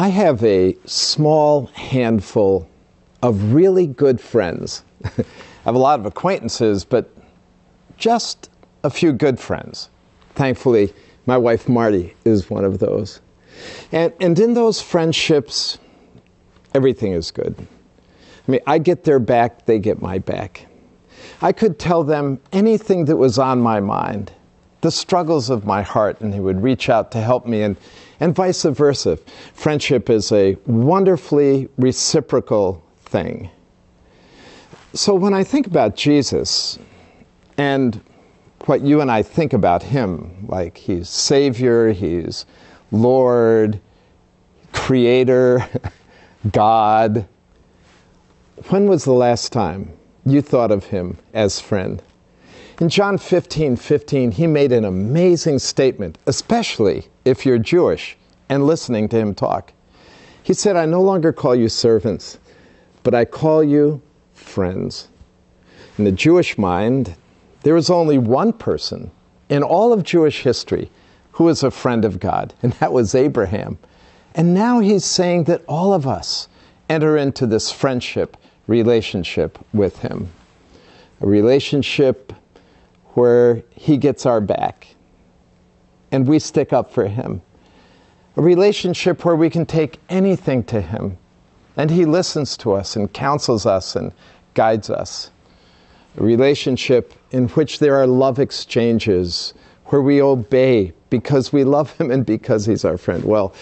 I have a small handful of really good friends. I have a lot of acquaintances, but just a few good friends. Thankfully, my wife Marty is one of those. And in those friendships, everything is good. I mean, I get their back, they get my back. I could tell them anything that was on my mind, the struggles of my heart, and they would reach out to help me, and vice versa. Friendship is a wonderfully reciprocal thing. So when I think about Jesus and what you and I think about him, like he's Savior, he's Lord, Creator, God, when was the last time you thought of him as friend? In John 15:15, he made an amazing statement, especially if you're Jewish and listening to him talk. He said, I no longer call you servants, but I call you friends. In the Jewish mind, there was only one person in all of Jewish history who was a friend of God, and that was Abraham. And now he's saying that all of us enter into this friendship relationship with him. A relationship where he gets our back and we stick up for him. A relationship where we can take anything to him and he listens to us and counsels us and guides us. A relationship in which there are love exchanges, where we obey because we love him and because he's our friend. Well,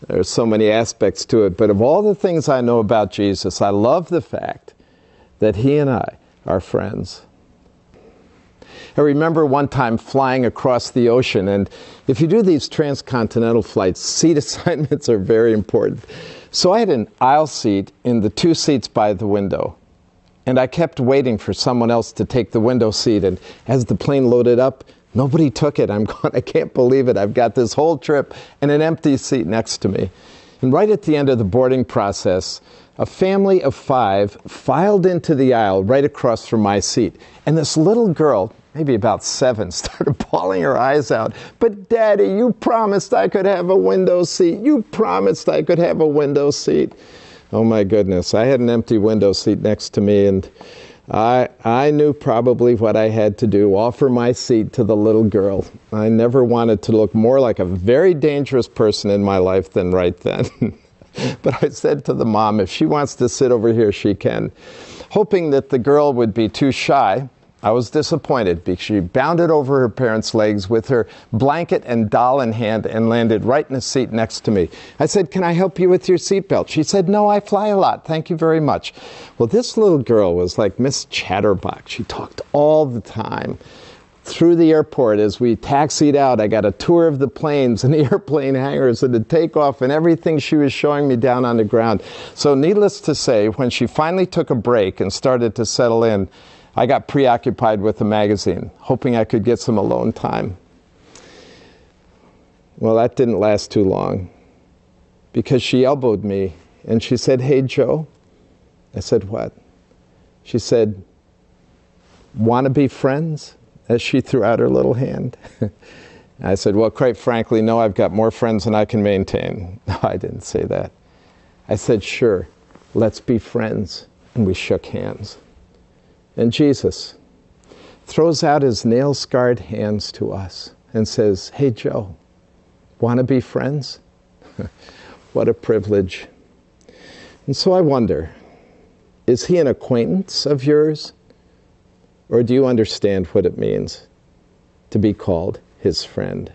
there's so many aspects to it, but of all the things I know about Jesus, I love the fact that he and I are friends. I remember one time flying across the ocean, and if you do these transcontinental flights, seat assignments are very important. So I had an aisle seat in the two seats by the window, and I kept waiting for someone else to take the window seat, and as the plane loaded up, nobody took it. I'm going, I can't believe it. I've got this whole trip and an empty seat next to me. And right at the end of the boarding process, a family of 5 filed into the aisle right across from my seat. And this little girl, maybe about 7, started bawling her eyes out. But Daddy, you promised I could have a window seat. You promised I could have a window seat. Oh my goodness, I had an empty window seat next to me, and I knew probably what I had to do, offer my seat to the little girl. I never wanted to look more like a very dangerous person in my life than right then. But I said to the mom, if she wants to sit over here, she can. Hoping that the girl would be too shy, I was disappointed because she bounded over her parents' legs with her blanket and doll in hand and landed right in the seat next to me. I said, can I help you with your seatbelt? She said, no, I fly a lot. Thank you very much. Well, this little girl was like Miss Chatterbox. She talked all the time. Through the airport, as we taxied out, I got a tour of the planes and the airplane hangars and the takeoff and everything she was showing me down on the ground. So needless to say, when she finally took a break and started to settle in, I got preoccupied with the magazine, hoping I could get some alone time. Well, that didn't last too long, because she elbowed me and she said, hey, Joe. I said, what? She said, want to be friends? As she threw out her little hand. I said, well, quite frankly, no, I've got more friends than I can maintain. No, I didn't say that. I said, sure, let's be friends. And we shook hands. And Jesus throws out his nail-scarred hands to us and says, hey, Joe, want to be friends? What a privilege. And so I wonder, is he an acquaintance of yours? Or do you understand what it means to be called his friend?